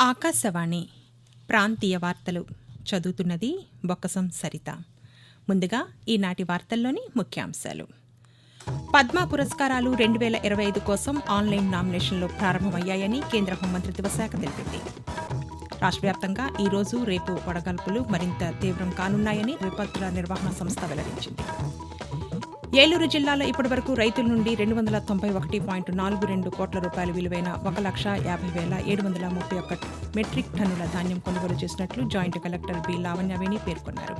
ఆకాశవాణి ప్రాంతీయ వార్తలు చదువుతున్నది బొక్కసం సరిత. ముందుగా ఈనాటి వార్తల్లోని ముఖ్యాంశాలు. పద్మ పురస్కారాలు 2025 కోసం ఆన్లైన్ నామినేషన్లు ప్రారంభమయ్యాయని కేంద్ర హోంమంత్రిత్వ శాఖ తెలిపింది. రాష్ట్ర వ్యాప్తంగా ఈరోజు రేపు వడగాల్పులు మరింత తీవ్రం కానున్నాయని విపత్తుల నిర్వహణ సంస్థ వెల్లడించింది. ఏలూరు జిల్లాలో ఇప్పటివరకు రైతుల నుండి 291.42 కోట్ల రూపాయల విలువైన 1,50,731 మెట్రిక్ టన్నుల ధాన్యం కొనుగోలు చేసినట్లు జాయింట్ కలెక్టర్ బి లావణ్యవేణి పేర్కొన్నారు.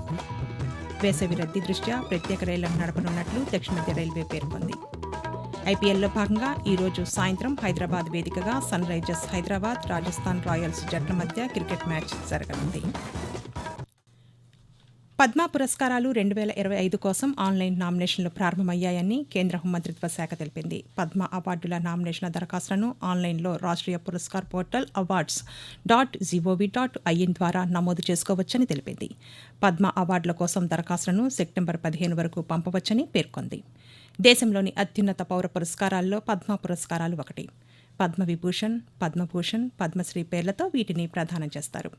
వేసవి రద్దీ దృష్ట్యా ప్రత్యేక రైళ్లను నడపనున్నట్లు దక్షిణ మధ్య రైల్వే పేర్కొంది. ఐపీఎల్లో భాగంగా ఈరోజు సాయంత్రం హైదరాబాద్ వేదికగా Sunrisers Hyderabad, Rajasthan Royals జట్ల మధ్య క్రికెట్ మ్యాచ్ జరగనుంది. పద్మ పురస్కారాలు 2025 కోసం ఆన్లైన్ నామినేషన్లు ప్రారంభమయ్యాయని కేంద్ర హోంమంత్రిత్వ శాఖ తెలిపింది. పద్మ అవార్డుల నామినేషన్ల దరఖాస్తులను ఆన్లైన్లో రాష్ట్రీయ పురస్కార్ పోర్టల్ awards.gov.in ద్వారా నమోదు చేసుకోవచ్చని తెలిపింది. పద్మ అవార్డుల కోసం దరఖాస్తులను సెప్టెంబర్ 15 వరకు పంపవచ్చని పేర్కొంది. దేశంలోని అత్యున్నత పౌర పురస్కారాల్లో పద్మ పురస్కారాలు ఒకటి. పద్మవిభూషణ్, పద్మభూషణ్, పద్మశ్రీ పేర్లతో వీటిని ప్రదానం చేస్తారు.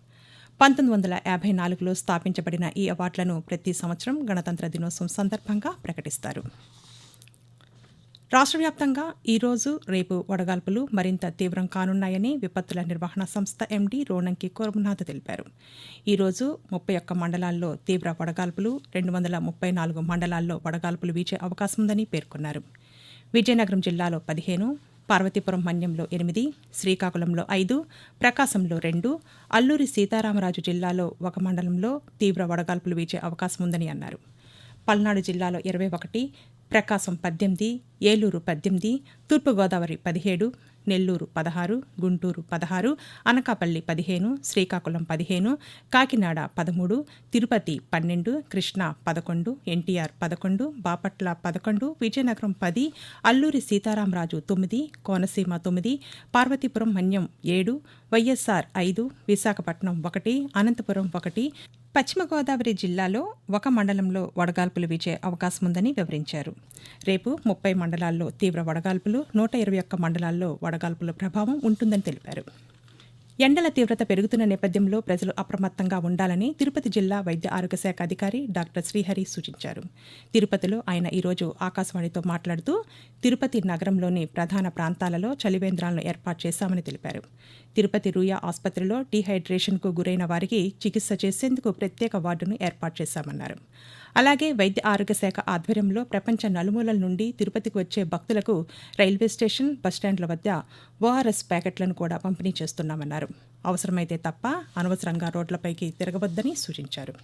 1954లో స్థాపించబడిన ఈ అవార్డులను ప్రతి సంవత్సరం గణతంత్ర దినోత్సవం సందర్భంగా ప్రకటిస్తారు. రాష్ట్ర వ్యాప్తంగా ఈరోజు రేపు వడగాల్పులు మరింత తీవ్రం కానున్నాయని విపత్తుల నిర్వహణ సంస్థ ఎండీ రోణంకి కోరమనాథ్ తెలిపారు. ఈరోజు 31 మండలాల్లో తీవ్ర వడగాల్పులు, 234 మండలాల్లో వడగాల్పులు వీచే అవకాశం ఉందని పేర్కొన్నారు. విజయనగరం జిల్లాలో 15, పార్వతీపురం మన్యంలో 8, శ్రీకాకుళంలో 5, ప్రకాశంలో 2, అల్లూరి సీతారామరాజు జిల్లాలో 1 మండలంలో తీవ్ర వడగాల్పులు వీచే అవకాశం ఉందని అన్నారు. పల్నాడు జిల్లాలో 21, ప్రకాశం 18, ఏలూరు 18, తూర్పుగోదావరి 17, నెల్లూరు 16, గుంటూరు 16, అనకాపల్లి 15, శ్రీకాకుళం 15, కాకినాడ 13, తిరుపతి 12, కృష్ణా 11, ఎన్టీఆర్ 11, బాపట్ల 11, విజయనగరం 10, అల్లూరి సీతారామరాజు 9, కోనసీమ 9, పార్వతీపురం మన్యం 7, వైఎస్ఆర్ 5, విశాఖపట్నం 1, అనంతపురం 1, పశ్చిమ గోదావరి జిల్లాలో 1 మండలంలో వడగాల్పులు వీచే అవకాశం ఉందని వివరించారు. రేపు 30 మండలాల్లో తీవ్ర వడగాల్పులు, 121 మండలాల్లో వడగాల్పుల ప్రభావం ఉంటుందని తెలిపారు. ఎండల తీవ్రత పెరుగుతున్న నేపథ్యంలో ప్రజలు అప్రమత్తంగా ఉండాలని తిరుపతి జిల్లా వైద్య ఆరోగ్య శాఖ అధికారి డాక్టర్ శ్రీహరి సూచించారు. తిరుపతిలో ఆయన ఈరోజు ఆకాశవాణితో మాట్లాడుతూ తిరుపతి నగరంలోని ప్రధాన ప్రాంతాలలో చలివేంద్రాలను ఏర్పాటు చేశామని తెలిపారు. తిరుపతి రూయా ఆసుపత్రిలో డీహైడ్రేషన్కు గురైన వారికి చికిత్స చేసేందుకు ప్రత్యేక వార్డును ఏర్పాటు చేశామన్నారు. అలాగే వైద్య ఆరోగ్య శాఖ ఆధ్వర్యంలో ప్రపంచ నలుమూలల నుండి తిరుపతికి వచ్చే భక్తులకు రైల్వే స్టేషన్, బస్టాండ్ల వద్ద ఓఆర్ఎస్ ప్యాకెట్లను కూడా పంపిణీ చేస్తున్నామన్నారు. అవసరమైతే తప్ప అనవసరంగా రోడ్లపైకి తిరగవద్దని సూచించారు.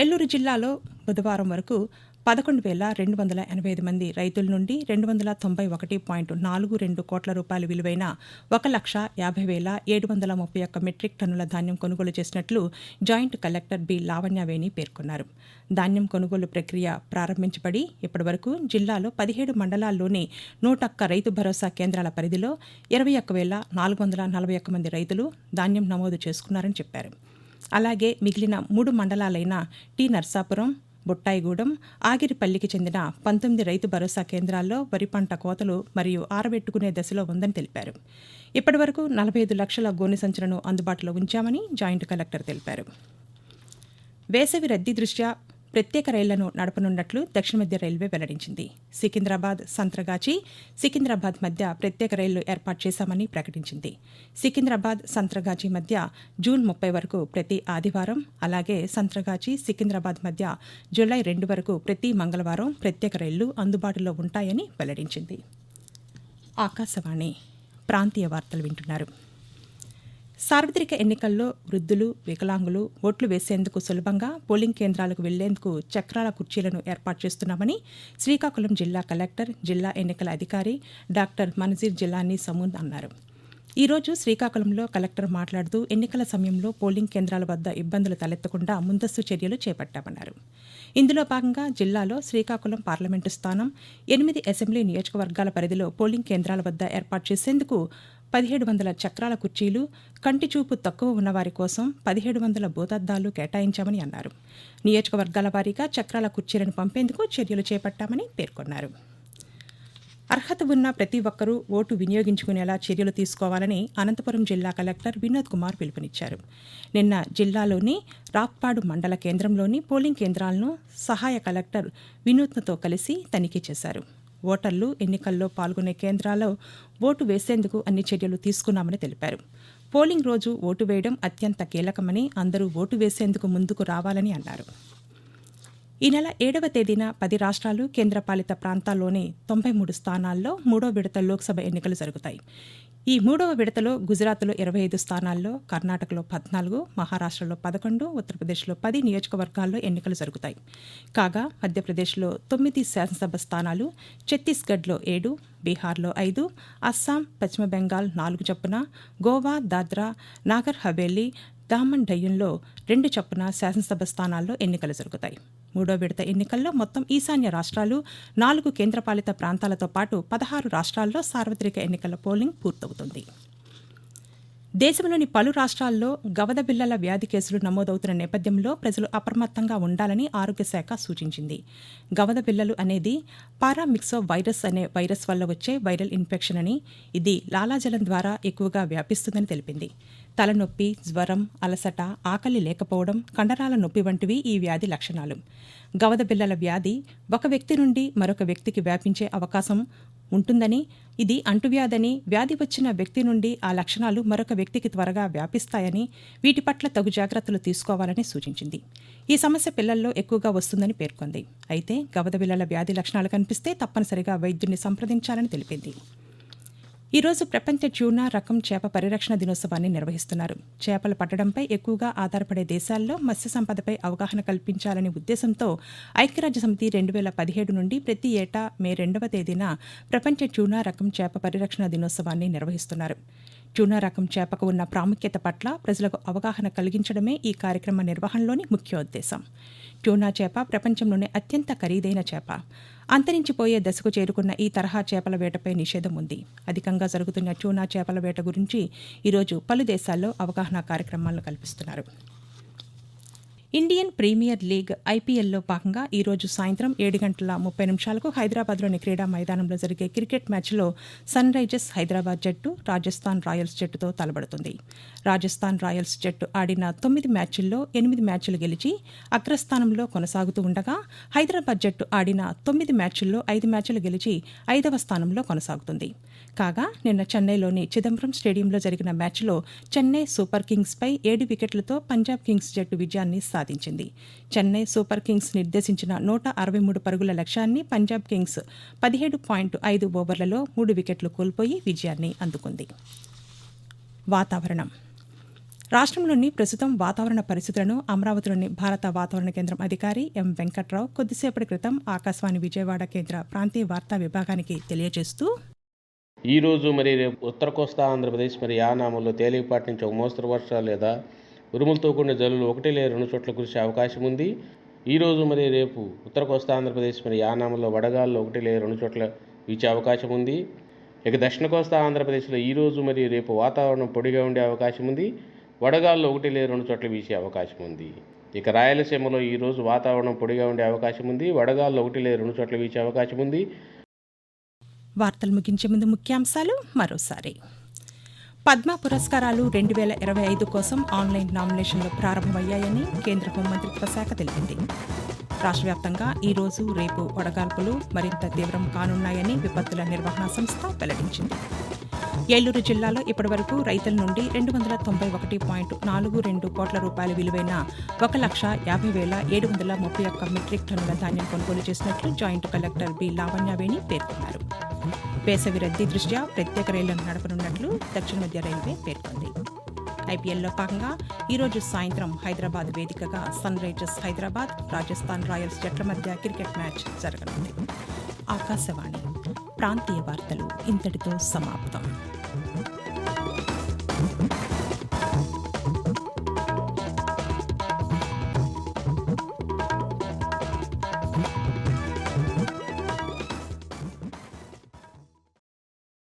ఏలూరు జిల్లాలో బుధవారం వరకు 11,285 మంది రైతుల నుండి 291.42 కోట్ల రూపాయల విలువైన 1,50,731 మెట్రిక్ టన్నుల ధాన్యం కొనుగోలు చేసినట్లు జాయింట్ కలెక్టర్ బి లావణ్యవేణి పేర్కొన్నారు. ధాన్యం కొనుగోలు ప్రక్రియ ప్రారంభించబడి ఇప్పటివరకు జిల్లాలో 17 మండలాల్లోని 101 రైతు భరోసా కేంద్రాల పరిధిలో 21,441 మంది రైతులు ధాన్యం నమోదు చేసుకున్నారని చెప్పారు. అలాగే మిగిలిన 3 మండలాలైన టి నర్సాపురం, బుట్టాయిగూడెం, ఆగిరిపల్లికి చెందిన 19 రైతు భరోసా కేంద్రాల్లో వరి పంట కోతలు మరియు ఆరబెట్టుకునే దశలో ఉందని తెలిపారు. ఇప్పటివరకు 45 లక్షల గోనె సంచులను అందుబాటులో ఉంచామని జాయింట్ కలెక్టర్ తెలిపారు. వేసవి రద్దీ దృష్ట్యా ప్రత్యేక రైళ్లను నడపనున్నట్లు దక్షిణ మధ్య రైల్వే వెల్లడించింది. సికింద్రాబాద్, సంత్రగాచి, సికింద్రాబాద్ మధ్య ప్రత్యేక రైళ్లు ఏర్పాటు చేశామని ప్రకటించింది. సికింద్రాబాద్, సంత్రగాచి మధ్య జూన్ 30 వరకు ప్రతి ఆదివారం, అలాగే సంత్రగాచి, సికింద్రాబాద్ మధ్య జూలై 2 వరకు ప్రతి మంగళవారం ప్రత్యేక రైళ్లు అందుబాటులో ఉంటాయని వెల్లడించింది. ఆకాశవాణి ప్రాంతీయ వార్తలు వింటున్నారు. సార్వత్రిక ఎన్నికల్లో వృద్ధులు, వికలాంగులు ఓట్లు వేసేందుకు సులభంగా పోలింగ్ కేంద్రాలకు వెళ్లేందుకు చక్రాల కుర్చీలను ఏర్పాటు చేస్తున్నామని శ్రీకాకుళం జిల్లా కలెక్టర్, జిల్లా ఎన్నికల అధికారి డాక్టర్ మనజీర్ జిలానీ సమూన్ అన్నారు. ఈరోజు శ్రీకాకుళంలో కలెక్టర్ మాట్లాడుతూ ఎన్నికల సమయంలో పోలింగ్ కేంద్రాల వద్ద ఇబ్బందులు తలెత్తకుండా ముందస్తు చర్యలు చేపట్టామన్నారు. ఇందులో భాగంగా జిల్లాలో శ్రీకాకుళం పార్లమెంటు స్థానం, 8 అసెంబ్లీ నియోజకవర్గాల పరిధిలో పోలింగ్ కేంద్రాల వద్ద ఏర్పాటు చేసేందుకు 1,700 చక్రాల కుర్చీలు, కంటి చూపు తక్కువ ఉన్నవారి కోసం 1,700 భూతద్దాలు కేటాయించామని అన్నారు. నియోజకవర్గాల వారీగా చక్రాల కుర్చీలను పంపేందుకు చర్యలు చేపట్టామని పేర్కొన్నారు. అర్హత ఉన్న ప్రతి ఒక్కరూ ఓటు వినియోగించుకునేలా చర్యలు తీసుకోవాలని అనంతపురం జిల్లా కలెక్టర్ వినోద్ కుమార్ పిలుపునిచ్చారు. నిన్న జిల్లాలోని రాప్పాడు మండల కేంద్రంలోని పోలింగ్ కేంద్రాలను సహాయ కలెక్టర్ వినూత్నతో కలిసి తనిఖీ చేశారు. ఓటర్లు ఎన్నికల్లో పాల్గొనే కేంద్రాల్లో ఓటు వేసేందుకు అన్ని చర్యలు తీసుకున్నామని తెలిపారు. పోలింగ్ రోజు ఓటు వేయడం అత్యంత కీలకమని అందరూ ఓటు వేసేందుకు ముందుకు రావాలని అన్నారు. ఈ నెల 7వ తేదీన 10 రాష్ట్రాలు కేంద్రపాలిత ప్రాంతాల్లోని 93 స్థానాల్లో 3వ విడత లోక్సభ ఎన్నికలు జరుగుతాయి. ఈ 3వ విడతలో గుజరాత్లో 25 స్థానాల్లో, కర్ణాటకలో 14, మహారాష్ట్రలో 11, ఉత్తరప్రదేశ్లో 10 నియోజకవర్గాల్లో ఎన్నికలు జరుగుతాయి. కాగా మధ్యప్రదేశ్లో 9 శాసనసభ స్థానాలు, ఛత్తీస్గఢ్లో 7, బీహార్లో 5, అస్సాం, పశ్చిమ బెంగాల్ 4 చొప్పున, గోవా, దాద్రా, నాగర్ హవేలీ, దామన్ డయ్యూన్లో 2 చొప్పున శాసనసభ స్థానాల్లో ఎన్నికలు జరుగుతాయి. 3వ విడత ఎన్నికల్లో మొత్తం ఈశాన్య రాష్ట్రాలు, 4 కేంద్రపాలిత ప్రాంతాలతో పాటు 16 రాష్ట్రాల్లో సార్వత్రిక ఎన్నికల పోలింగ్ పూర్తవుతుంది. దేశంలోని పలు రాష్ట్రాల్లో గవద బిళ్లల వ్యాధి కేసులు నమోదవుతున్న నేపథ్యంలో ప్రజలు అప్రమత్తంగా ఉండాలని ఆరోగ్య శాఖ సూచించింది. గవద బిళ్లలు అనేది పారామిక్సో వైరస్ అనే వైరస్ వల్ల వచ్చే వైరల్ ఇన్ఫెక్షన్ అని, ఇది లాలాజలం ద్వారా ఎక్కువగా వ్యాపిస్తుందని తెలిపింది. తలనొప్పి, జ్వరం, అలసట, ఆకలి లేకపోవడం, కండరాల నొప్పి వంటివి ఈ వ్యాధి లక్షణాలు. గవద బిళ్లల వ్యాధి ఒక వ్యక్తి నుండి మరొక వ్యక్తికి వ్యాపించే అవకాశం ఉంటుందని, ఇది అంటువ్యాధని, వ్యాధి వచ్చిన వ్యక్తి నుండి ఆ లక్షణాలు మరొక వ్యక్తికి త్వరగా వ్యాపిస్తాయని, వీటి పట్ల తగు జాగ్రత్తలు తీసుకోవాలని సూచించింది. ఈ సమస్య పిల్లల్లో ఎక్కువగా వస్తుందని పేర్కొంది. అయితే గవద బిళ్లల వ్యాధి లక్షణాలు కనిపిస్తే తప్పనిసరిగా వైద్యున్ని సంప్రదించాలని తెలిపింది. ఈరోజు ప్రపంచ ట్యూనా రకం చేప పరిరక్షణ దినోత్సవాన్ని నిర్వహిస్తున్నారు. చేపలు పట్టడంపై ఎక్కువగా ఆధారపడే దేశాల్లో మత్స్య సంపదపై అవగాహన కల్పించాలనే ఉద్దేశంతో ఐక్యరాజ్యసమితి 2017 నుండి ప్రతి ఏటా మే 2వ తేదీన ప్రపంచ ట్యూనా రకం చేప పరిరక్షణ దినోత్సవాన్ని నిర్వహిస్తున్నారు. ట్యూనా రకం చేపకు ఉన్న ప్రాముఖ్యత పట్ల ప్రజలకు అవగాహన కలిగించడమే ఈ కార్యక్రమ నిర్వహణలోని ముఖ్యోద్దేశం. ట్యూనా చేప ప్రపంచంలోనే అత్యంత ఖరీదైన చేప. అంతరించిపోయే దశకు చేరుకున్న ఈ తరహా చేపల వేటపై నిషేధం ఉంది. అధికంగా జరుగుతున్న ట్యూనా చేపల వేట గురించి ఈరోజు పలు దేశాల్లో అవగాహన కార్యక్రమాలను కల్పిస్తున్నారు. ఇండియన్ ప్రీమియర్ లీగ్ ఐపీఎల్లో భాగంగా ఈరోజు సాయంత్రం 7:30 హైదరాబాద్లోని క్రీడా మైదానంలో జరిగే క్రికెట్ మ్యాచ్లో సన్ రైజర్స్ హైదరాబాద్ జట్టు రాజస్థాన్ రాయల్స్ జట్టుతో తలపడుతుంది. రాజస్థాన్ రాయల్స్ జట్టు ఆడిన 9 మ్యాచ్ల్లో 8 మ్యాచ్లు గెలిచి అగ్రస్థానంలో కొనసాగుతూ ఉండగా, హైదరాబాద్ జట్టు ఆడిన 9 మ్యాచ్ల్లో 5 మ్యాచ్లు గెలిచి 5వ స్థానంలో కొనసాగుతుంది. కాగా నిన్న చెన్నైలోని చిదంబరం స్టేడియంలో జరిగిన మ్యాచ్లో చెన్నై సూపర్ కింగ్స్పై 7 వికెట్లతో పంజాబ్ కింగ్స్ జట్టు విజయాన్ని సాధించింది. చెన్నై సూపర్ కింగ్స్ నిర్దేశించిన 163 పరుగుల లక్ష్యాన్ని పంజాబ్ కింగ్స్ 17.5 ఓవర్లలో 3 వికెట్లు కోల్పోయి విజయాన్ని అందుకుంది. వాతావరణం. రాష్ట్రంలోని ప్రస్తుతం వాతావరణ పరిస్థితులను అమరావతిలోని భారత వాతావరణ కేంద్రం అధికారి ఎం వెంకట్రావు కొద్దిసేపటి క్రితం ఆకాశవాణి విజయవాడ కేంద్ర ప్రాంతీయ వార్తా విభాగానికి తెలియజేస్తూ, ఈరోజు రేపు ఉత్తర కోస్తా ఆంధ్రప్రదేశ్ యానాములో తేలికపాటి నుంచి ఒక మోస్తరు వర్షాలు లేదా ఉరుములతో కూడిన జల్లులు 1 లేదా 2 చోట్ల కురిసే అవకాశం ఉంది. ఈరోజు రేపు ఉత్తర కోస్తా ఆంధ్రప్రదేశ్ యానాములో వడగాల్లో 1 లేదా 2 చోట్ల వీచే అవకాశం ఉంది. ఇక దక్షిణ కోస్తా ఆంధ్రప్రదేశ్లో ఈరోజు రేపు వాతావరణం పొడిగా ఉండే అవకాశం ఉంది. వడగాల్లో 1 లేదా 2 చోట్ల వీచే అవకాశం ఉంది. ఇక రాయలసీమలో ఈరోజు వాతావరణం పొడిగా ఉండే అవకాశం ఉంది. వడగాల్లో 1 లేదా 2 చోట్ల వీచే అవకాశం ఉంది. వార్తలు ముగించే ముందు ముఖ్యాంశాలు మరోసారి. పద్మ పురస్కారాలు 2025 కోసం ఆన్లైన్ నామినేషన్లు ప్రారంభమయ్యాయని కేంద్ర హోంమంత్రిత్వ శాఖ తెలిపింది. రాష్ట్ర వ్యాప్తంగా ఈరోజు, రేపు వడగాల్పులు మరింత తీవ్రం కానున్నాయని విపత్తుల నిర్వహణ సంస్థ వెల్లడించింది. ఏలూరు జిల్లాలో ఇప్పటివరకు రైతుల నుండి 291.42 కోట్ల రూపాయల విలువైన 1,50,731 మెట్రిక్ టన్నుల ధాన్యం కొనుగోలు చేసినట్లు జాయింట్ కలెక్టర్ బి లావణ్యవేణి పేర్కొన్నారు. వేసవి రద్దీ దృష్ట్యా ప్రత్యేక రైళ్లను నడపనున్నట్లు దక్షిణ మధ్య రైల్వే పేర్కొంది. ఐపీఎల్లో భాగంగా ఈరోజు సాయంత్రం హైదరాబాద్ వేదికగా Sunrisers Hyderabad, Rajasthan Royals జట్ల మధ్య క్రికెట్ మ్యాచ్ జరగనుంది. ఆకాశవాణి ప్రాంతీయ వార్తలు ఇంతటితో సమాప్తం.